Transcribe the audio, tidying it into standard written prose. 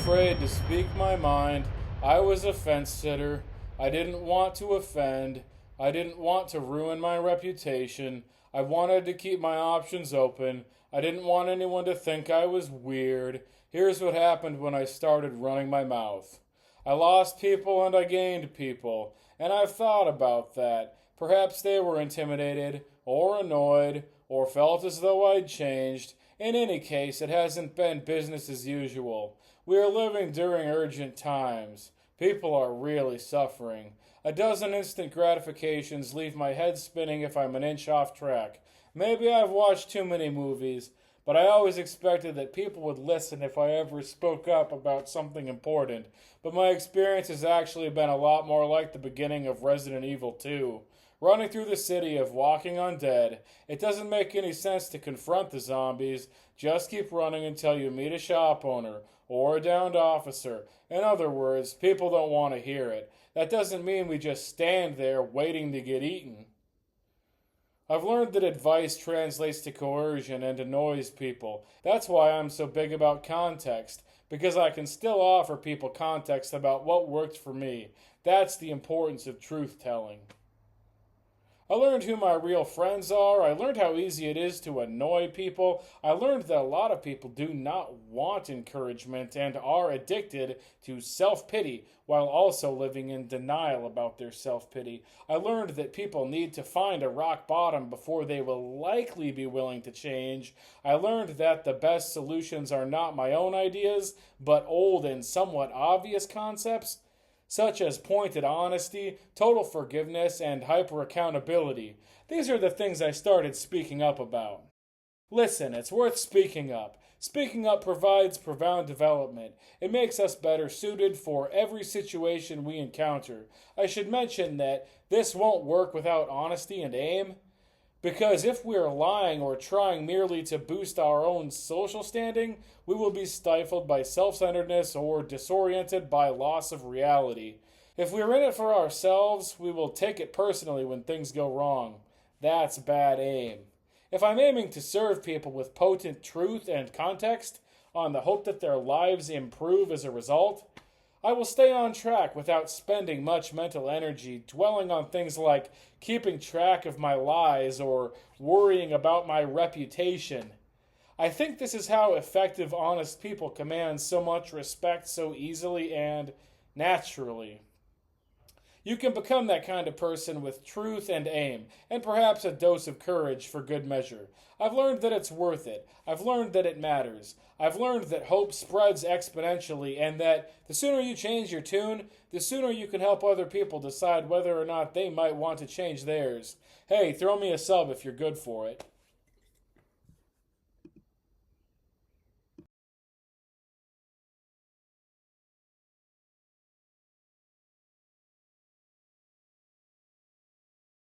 afraid to speak my mind. I was a fence sitter. I didn't want to offend. I didn't want to ruin my reputation. I wanted to keep my options open. I didn't want anyone to think I was weird. Here's what happened when I started running my mouth. I lost people and I gained people, and I've thought about that. Perhaps they were intimidated, or annoyed, or felt as though I'd changed. In any case, it hasn't been business as usual. We are living during urgent times. People are really suffering. A dozen instant gratifications leave my head spinning if I'm an inch off track. Maybe I've watched too many movies, but I always expected that people would listen if I ever spoke up about something important. But my experience has actually been a lot more like the beginning of Resident Evil 2. Running through the city of Walking Undead, it doesn't make any sense to confront the zombies. Just keep running until you meet a shop owner or a downed officer. In other words, people don't want to hear it. That doesn't mean we just stand there waiting to get eaten. I've learned that advice translates to coercion and annoys people. That's why I'm so big about context, because I can still offer people context about what worked for me. That's the importance of truth telling. I learned who my real friends are. I learned how easy it is to annoy people. I learned that a lot of people do not want encouragement and are addicted to self-pity while also living in denial about their self-pity. I learned that people need to find a rock bottom before they will likely be willing to change. I learned that the best solutions are not my own ideas, but old and somewhat obvious concepts, such as pointed honesty, total forgiveness, and hyper accountability. These are the things I started speaking up about. Listen, it's worth speaking up. Speaking up provides profound development. It makes us better suited for every situation we encounter. I should mention that this won't work without honesty and aim. Because if we're lying or trying merely to boost our own social standing, we will be stifled by self-centeredness or disoriented by loss of reality. If we're in it for ourselves, we will take it personally when things go wrong. That's bad aim. If I'm aiming to serve people with potent truth and context, on the hope that their lives improve as a result, I will stay on track without spending much mental energy dwelling on things like keeping track of my lies or worrying about my reputation. I think this is how effective, honest people command so much respect so easily and naturally. You can become that kind of person with truth and aim, and perhaps a dose of courage for good measure. I've learned that it's worth it. I've learned that it matters. I've learned that hope spreads exponentially, and that the sooner you change your tune, the sooner you can help other people decide whether or not they might want to change theirs. Hey, throw me a sub if you're good for it.